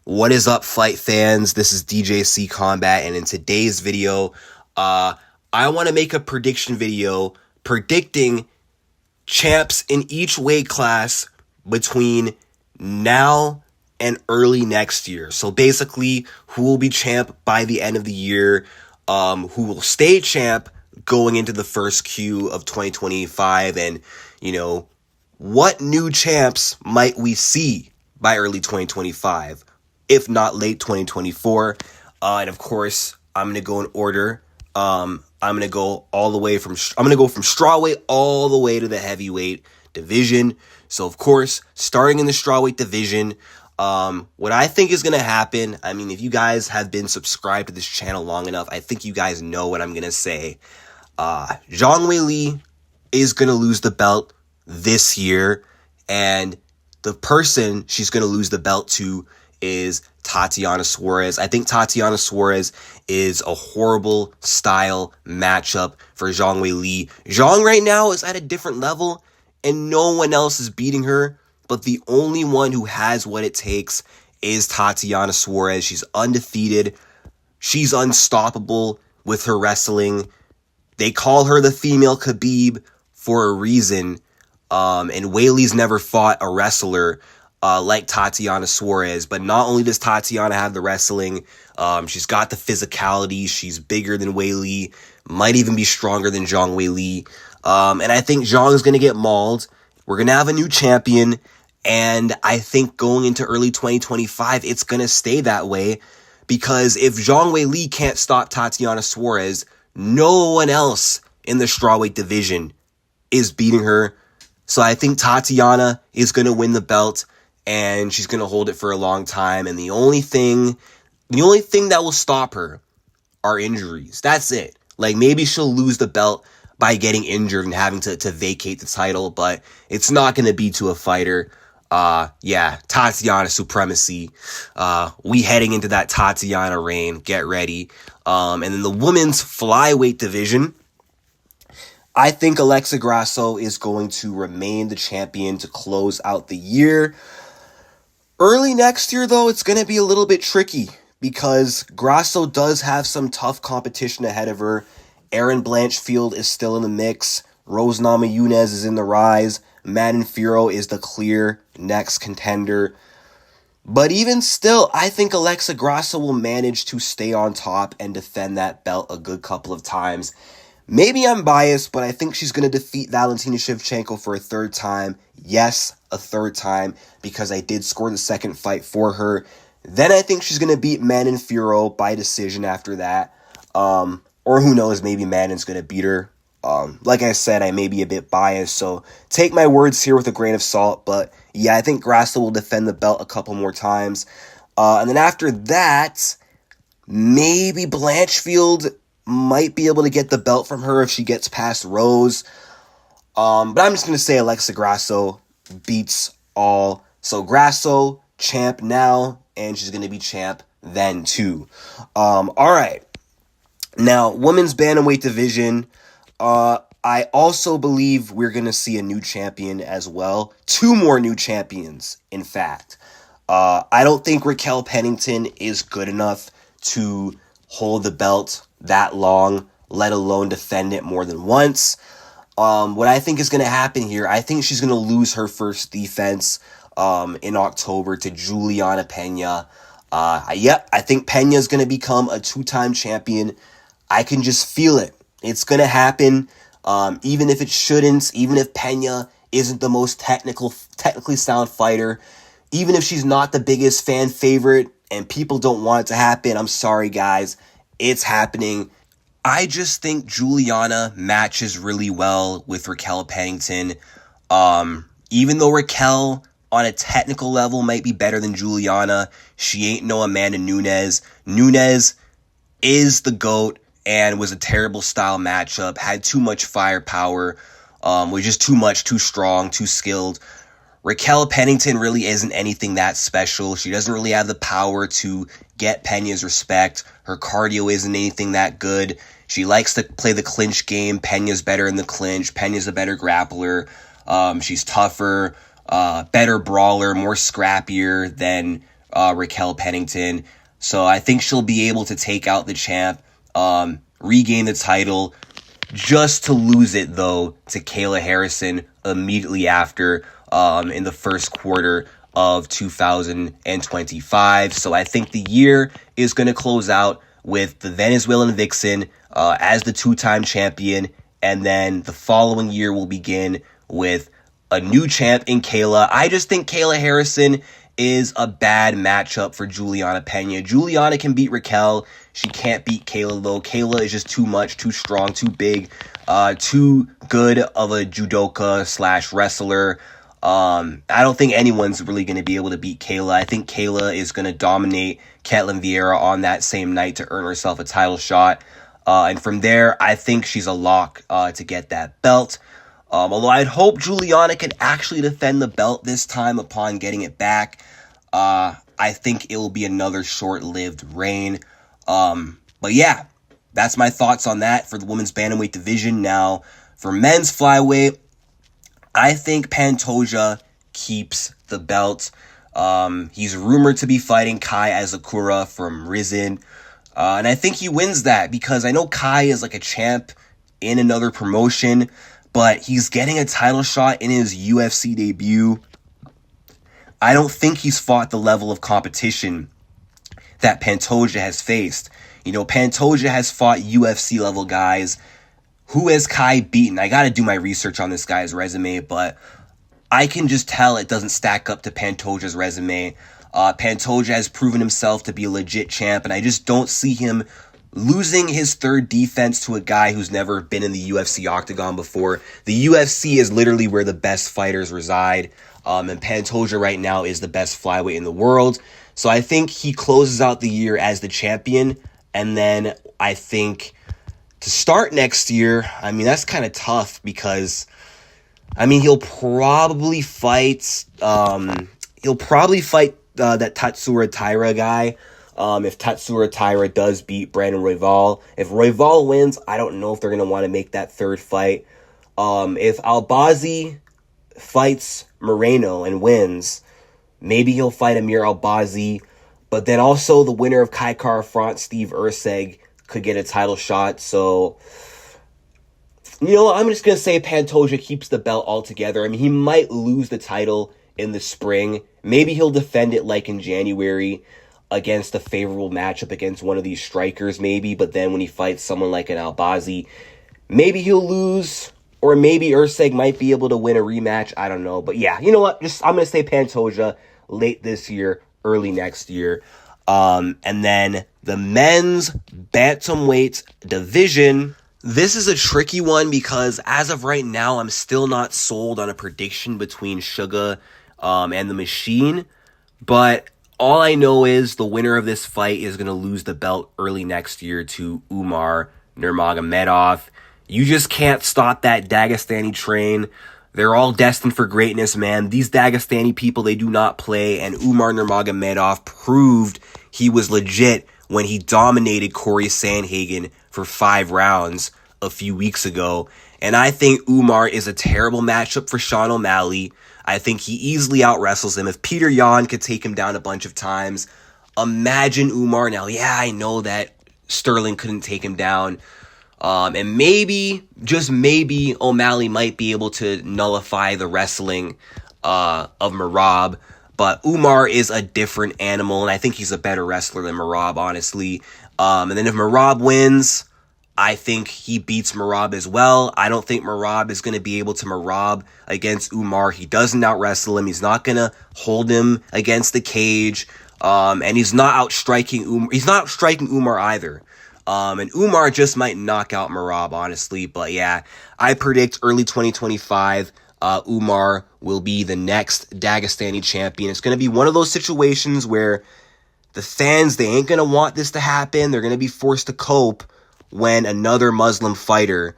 What is up, fight fans? This is DJC Combat, and in today's video, I want to make a prediction video predicting champs in each weight class between now and early next year. So basically, who will be champ by the end of the year, who will stay champ going into the first Q of 2025, and, what new champs might we see by early 2025, if not late 2024. And of course, I'm going to go in order. I'm going to go from strawweight all the way to the heavyweight division. So of course, starting in the strawweight division, what I think is going to happen, if you guys have been subscribed to this channel long enough, I think you guys know what I'm going to say. Zhang Weili is going to lose the belt this year, and the person she's going to lose the belt to is Tatiana Suarez. I think Tatiana Suarez is a horrible style matchup for Zhang Weili. Zhang right now is at a different level, and no one else is beating her, but the only one who has what it takes is Tatiana Suarez. She's undefeated. She's unstoppable with her wrestling. They call her the female Khabib for a reason. And Weili's never fought a wrestler like Tatiana Suarez. But not only does Tatiana have the wrestling, she's got the physicality. She's bigger than Weili, might even be stronger than Zhang Weili. And I think Zhang is going to get mauled. We're going to have a new champion. And I think going into early 2025, it's going to stay that way. Because if Zhang Weili can't stop Tatiana Suarez, no one else in the strawweight division is beating her. So I think Tatiana is going to win the belt, and she's going to hold it for a long time. And the only thing that will stop her are injuries. That's it. Like, maybe she'll lose the belt by getting injured and having to vacate the title, but it's not going to be to a fighter. Tatiana supremacy. We heading into that Tatiana reign. Get ready. And then the women's flyweight division, I think Alexa Grasso is going to remain the champion to close out the year. Early next year, though, it's going to be a little bit tricky because Grasso does have some tough competition ahead of her. Erin Blanchfield is still in the mix. Rose Namajunas is in the rise. Manon Fiorot is the clear next contender. But even still, I think Alexa Grasso will manage to stay on top and defend that belt a good couple of times. Maybe I'm biased, but I think she's going to defeat Valentina Shevchenko for a third time. Yes, a third time, because I did score the second fight for her. Then I think she's going to beat Manon Fiorot by decision after that. Or who knows, maybe Manon's going to beat her. Like I said, I may be a bit biased, so take my words here with a grain of salt. But yeah, I think Grasso will defend the belt a couple more times. And then after that, maybe Blanchfield might be able to get the belt from her if she gets past Rose. But I'm just going to say Alexa Grasso beats all. So Grasso, champ now, and she's going to be champ then too. All right. Now, women's bantamweight division, I also believe we're going to see a new champion as well. 2 more new champions, in fact. I don't think Raquel Pennington is good enough to hold the belt that long, let alone defend it more than once. What I think is going to happen here, I think she's going to lose her first defense in October to Juliana Pena. I think Pena is going to become a 2-time champion. I can just feel it. It's going to happen, even if it shouldn't, even if Pena isn't the most technically sound fighter, even if she's not the biggest fan favorite and people don't want it to happen. I'm sorry, guys. It's happening. I just think Juliana matches really well with Raquel Pennington. Even though Raquel, on a technical level, might be better than Juliana, she ain't no Amanda Nunes. Nunes is the GOAT and was a terrible style matchup, had too much firepower, was just too much, too strong, too skilled. Raquel Pennington really isn't anything that special. She doesn't really have the power to get Pena's respect. Her cardio isn't anything that good. She likes to play the clinch game. Pena's better in the clinch. Pena's a better grappler. She's tougher, better brawler, more scrappier than Raquel Pennington. So I think she'll be able to take out the champ, regain the title, just to lose it, though, to Kayla Harrison immediately after in the first quarter of 2025. So I think the year is going to close out with the Venezuelan Vixen as the two-time champion, and then the following year will begin with a new champ in Kayla. I just think Kayla Harrison is a bad matchup for Juliana Pena. Juliana can beat Raquel. She can't beat Kayla, though. Kayla is just too much, too strong, too big, too good of a judoka / wrestler. I don't think anyone's really going to be able to beat Kayla. I think Kayla is going to dominate Ketlin Vieira on that same night to earn herself a title shot. And from there, I think she's a lock to get that belt. Although I'd hope Juliana can actually defend the belt this time upon getting it back. I think it will be another short-lived reign. But yeah, that's my thoughts on that for the women's bantamweight division. Now, for men's flyweight, I think Pantoja keeps the belt. He's rumored to be fighting Kai Azakura from Rizin. And I think he wins that because I know Kai is like a champ in another promotion, but he's getting a title shot in his UFC debut. I don't think he's fought the level of competition that Pantoja has faced. You know, Pantoja has fought UFC level guys. Who has Kai beaten? I got to do my research on this guy's resume, but I can just tell it doesn't stack up to Pantoja's resume. Pantoja has proven himself to be a legit champ, and I just don't see him losing his third defense to a guy who's never been in the UFC octagon before. The UFC is literally where the best fighters reside, and Pantoja right now is the best flyweight in the world. So I think he closes out the year as the champion, and then I think to start next year, I mean, that's kind of tough because, I mean, he'll probably fight that Tatsuro Taira guy. If Tatsuro Taira does beat Brandon Royval. If Royval wins, I don't know if they're going to want to make that third fight. If Albazi fights Moreno and wins, maybe he'll fight Amir Albazi. But then also the winner of Kai Kara-France, Steve Erceg, could get a title shot. So, you know, I'm just going to say Pantoja keeps the belt altogether. I mean, he might lose the title in the spring. Maybe he'll defend it like in January against a favorable matchup against one of these strikers, maybe. But then when he fights someone like an Albazi, maybe he'll lose. Or maybe Erceg might be able to win a rematch. I don't know. But yeah, you know what? I'm going to say Pantoja late this year, early next year. And then the men's bantamweight division. This is a tricky one because as of right now, I'm still not sold on a prediction between Suga and the Machine. But all I know is the winner of this fight is going to lose the belt early next year to Umar Nurmagomedov. You just can't stop that Dagestani train. They're all destined for greatness, man. These Dagestani people, they do not play. And Umar Nurmagomedov proved he was legit when he dominated Corey Sandhagen for 5 rounds a few weeks ago. And I think Umar is a terrible matchup for Sean O'Malley. I think he easily out-wrestles him. If Peter Yan could take him down a bunch of times, imagine Umar. Now, yeah, I know that Sterling couldn't take him down. And maybe, just maybe, O'Malley might be able to nullify the wrestling of Merab. But Umar is a different animal, and I think he's a better wrestler than Merab, honestly. And then if Merab wins, I think he beats Merab as well. I don't think Merab is going to be able to Merab against Umar. He doesn't out-wrestle him. He's not going to hold him against the cage. And he's not outstriking Umar. He's not outstriking Umar either. And Umar just might knock out Merab, honestly. But yeah, I predict early 2025, Umar will be the next Dagestani champion. It's going to be one of those situations where the fans, they ain't going to want this to happen. They're going to be forced to cope when another Muslim fighter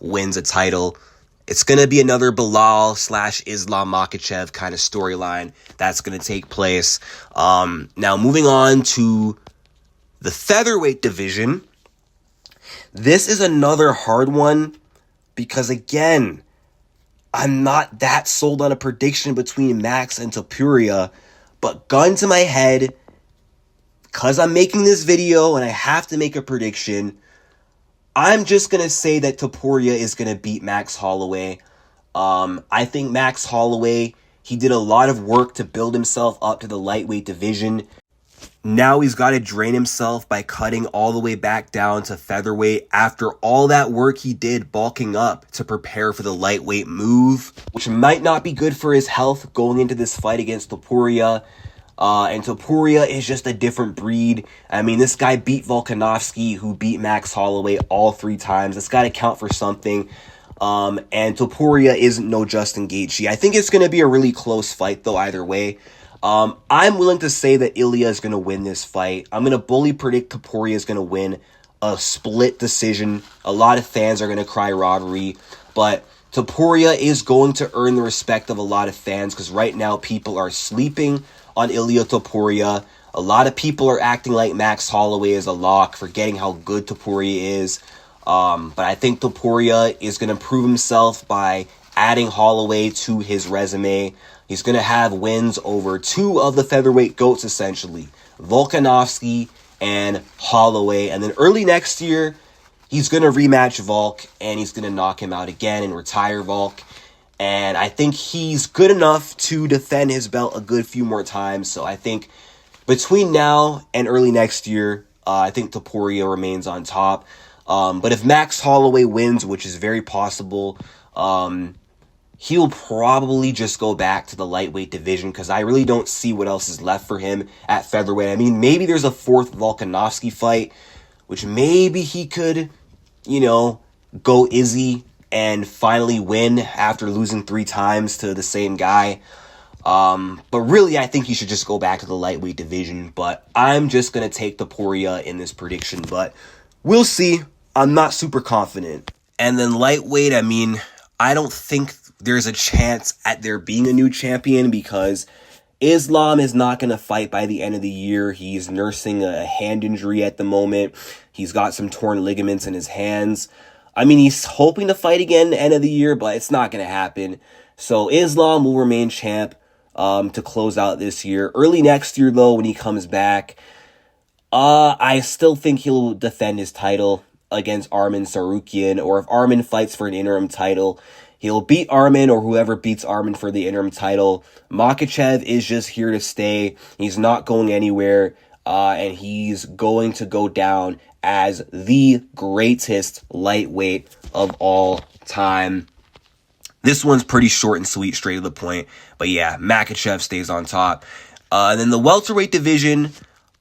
wins a title. It's going to be another Bilal / Islam Makhachev kind of storyline that's going to take place. Now, moving on to the featherweight division. This is another hard one because, again, I'm not that sold on a prediction between Max and Topuria, But gun to my head, because I'm making this video and I have to make a prediction, I'm just going to say that Topuria is going to beat Max Holloway. I think Max Holloway, he did a lot of work to build himself up to the lightweight division. Now he's got to drain himself by cutting all the way back down to featherweight after all that work he did bulking up to prepare for the lightweight move, which might not be good for his health going into this fight against Topuria. And Topuria is just a different breed. I mean, this guy beat Volkanovski, who beat Max Holloway all 3 times. That's got to count for something. And Topuria isn't no Justin Gaethje. I think it's going to be a really close fight, though, either way. I'm willing to say that Ilya is going to win this fight. I'm going to bully predict Topuria is going to win a split decision. A lot of fans are going to cry robbery, but Topuria is going to earn the respect of a lot of fans because right now people are sleeping on Ilya Topuria. A lot of people are acting like Max Holloway is a lock, forgetting how good Topuria is. But I think Topuria is going to prove himself by adding Holloway to his resume. He's going to have wins over 2 of the featherweight GOATs, essentially. Volkanovski and Holloway. And then early next year, he's going to rematch Volk, and he's going to knock him out again and retire Volk. And I think he's good enough to defend his belt a good few more times. So I think between now and early next year, I think Topuria remains on top. But if Max Holloway wins, which is very possible, he'll probably just go back to the lightweight division because I really don't see what else is left for him at featherweight. I mean, maybe there's a 4th Volkanovski fight, which maybe he could, go Izzy and finally win after losing 3 times to the same guy. But really, I think he should just go back to the lightweight division. But I'm just going to take Topuria in this prediction. But we'll see. I'm not super confident. And then lightweight, I mean, I don't think there's a chance at there being a new champion because Islam is not going to fight by the end of the year. He's nursing a hand injury at the moment. He's got some torn ligaments in his hands. I mean, he's hoping to fight again at the end of the year, but it's not going to happen. So Islam will remain champ to close out this year. Early next year, though, when he comes back, I still think he'll defend his title against Arman Tsarukyan, or if Arman fights for an interim title, he'll beat Arman or whoever beats Arman for the interim title. Makhachev is just here to stay. He's not going anywhere, and he's going to go down as the greatest lightweight of all time. This one's pretty short and sweet, straight to the point. But yeah, Makhachev stays on top. And then the welterweight division,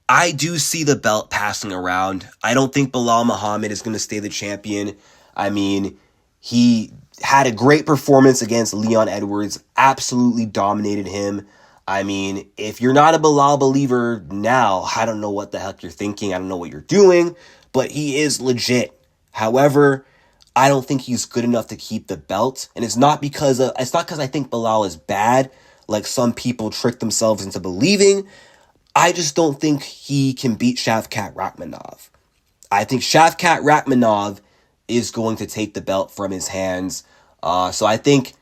I do see the belt passing around. I don't think Belal Muhammad is going to stay the champion. I mean, he had a great performance against Leon Edwards, absolutely dominated him. I mean, if you're not a Belal believer now, I don't know what the heck you're thinking. I don't know what you're doing, but he is legit. However, I don't think he's good enough to keep the belt. And it's not because I think Belal is bad, like some people trick themselves into believing. I just don't think he can beat Shavkat Rakhmonov. I think Shavkat Rakhmonov is going to take the belt from his hands. So I think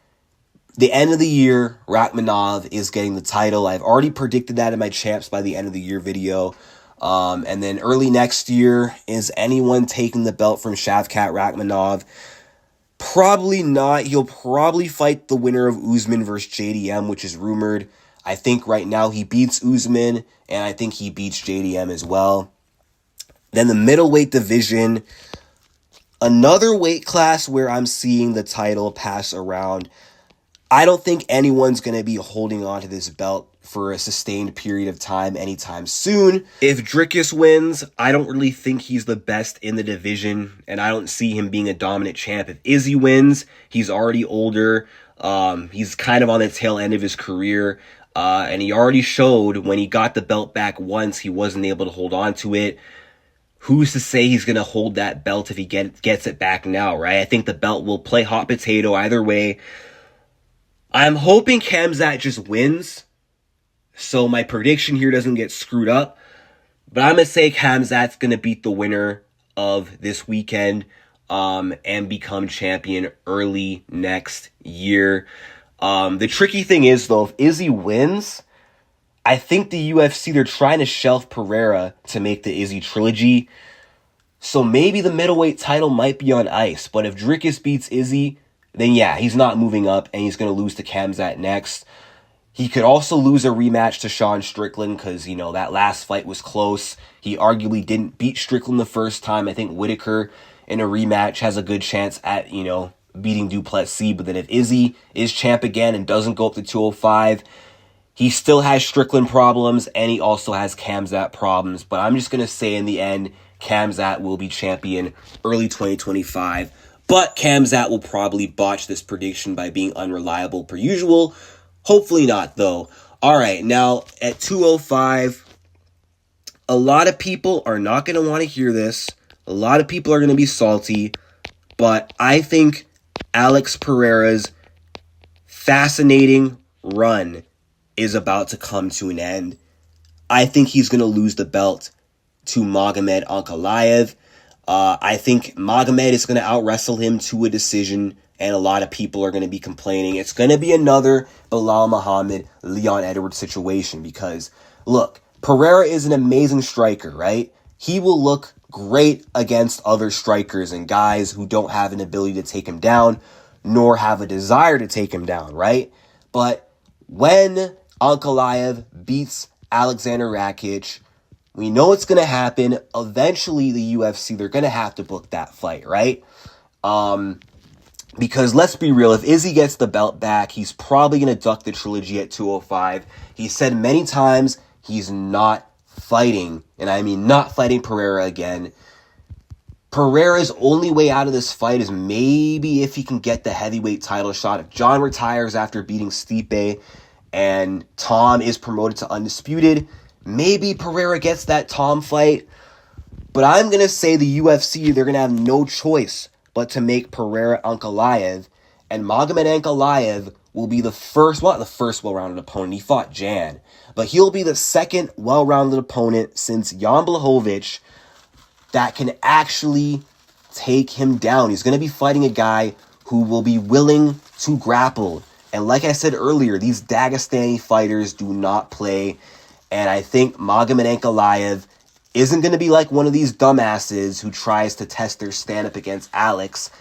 the end of the year, Rakhmonov is getting the title. I've already predicted that in my Champs by the end of the year video. And then early next year, is anyone taking the belt from Shavkat Rakhmonov? Probably not. He'll probably fight the winner of Usman versus JDM, which is rumored. I think right now he beats Usman, and I think he beats JDM as well. Then the middleweight division, another weight class where I'm seeing the title pass around. I don't think anyone's going to be holding on to this belt for a sustained period of time anytime soon. If Dricus wins, I don't really think he's the best in the division, and I don't see him being a dominant champ. If Izzy wins, he's already older. He's kind of on the tail end of his career. And he already showed when he got the belt back once, he wasn't able to hold on to it. Who's to say he's going to hold that belt if he gets it back now, right? I think the belt will play hot potato either way. I'm hoping Khamzat just wins, so my prediction here doesn't get screwed up. But I'm going to say Khamzat's going to beat the winner of this weekend and become champion early next year. The tricky thing is, though, if Izzy wins, I think the UFC, they're trying to shelf Pereira to make the Izzy trilogy. So maybe the middleweight title might be on ice. But if Dricus beats Izzy, then yeah, he's not moving up and he's going to lose to Khamzat next. He could also lose a rematch to Sean Strickland because, you know, that last fight was close. He arguably didn't beat Strickland the first time. I think Whitaker in a rematch has a good chance at, you know, beating Duplessis. But then if Izzy is champ again and doesn't go up to 205, he still has Strickland problems and he also has Khamzat problems. But I'm just going to say in the end, Khamzat will be champion early 2025. But Khamzat will probably botch this prediction by being unreliable per usual. Hopefully not, though. All right, now at 205, a lot of people are not going to want to hear this. A lot of people are going to be salty. But I think Alex Pereira's fascinating run is about to come to an end. I think he's going to lose the belt to Magomed Ankalaev. I think Magomed is going to out-wrestle him to a decision, and a lot of people are going to be complaining. It's going to be another Bilal Muhammad, Leon Edwards situation because, look, Pereira is an amazing striker, right? He will look great against other strikers and guys who don't have an ability to take him down, nor have a desire to take him down, right? But when Ankalaev beats Alexander Rakic, we know it's going to happen. Eventually, the UFC, they're going to have to book that fight, right? Because let's be real, if Izzy gets the belt back, he's probably going to duck the trilogy at 205. He said many times he's not fighting, and I mean not fighting Pereira again. Pereira's only way out of this fight is maybe if he can get the heavyweight title shot. If John retires after beating Stipe and Tom is promoted to undisputed, maybe Pereira gets that Tom fight. But I'm going to say the UFC, they're going to have no choice but to make Pereira Ankalaev. And Magomed Ankalaev will be the first, well, not the first well-rounded opponent. He fought Jan. But he'll be the second well-rounded opponent since Jan Blachowicz that can actually take him down. He's going to be fighting a guy who will be willing to grapple. And like I said earlier, these Dagestani fighters do not play. And I think Magomed Ankalaev isn't going to be like one of these dumbasses who tries to test their stand-up against Alex.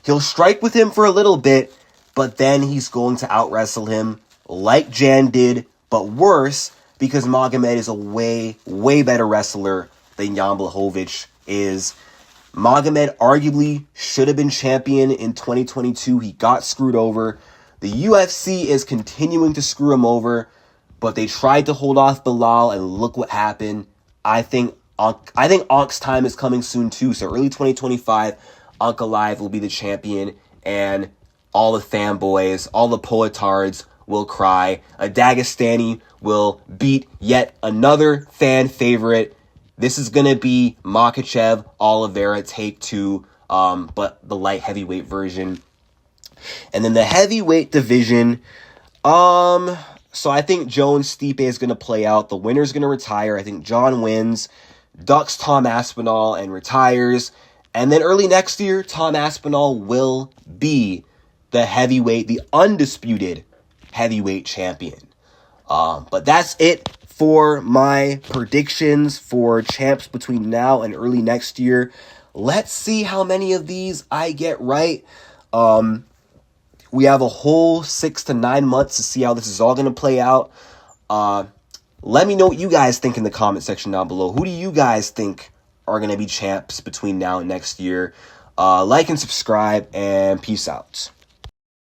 He'll strike with him for a little bit, but then he's going to out-wrestle him like Jan did, but worse, because Magomed is a way, way better wrestler than Jan Blachowicz is. Magomed arguably should have been champion in 2022. He got screwed over. The UFC is continuing to screw him over, but they tried to hold off Bilal, and look what happened. I think Ank's time is coming soon too. So early 2025, Ankalaev will be the champion, and all the fanboys, all the poetards will cry. A Dagestani will beat yet another fan favorite. This is going to be Makhachev, Oliveira, take two, but the light heavyweight version. And then the heavyweight division, so I think Jones-Stipe is going to play out. The winner's going to retire. I think John wins, ducks Tom Aspinall, and retires. And then early next year, Tom Aspinall will be the heavyweight, the undisputed heavyweight champion. But that's it for my predictions for champs between now and early next year. Let's see how many of these I get right. We have a whole 6 to 9 months to see how this is all going to play out. Let me know what you guys think in the comment section down below. Who do you guys think are going to be champs between now and next year? Like and subscribe, and peace out.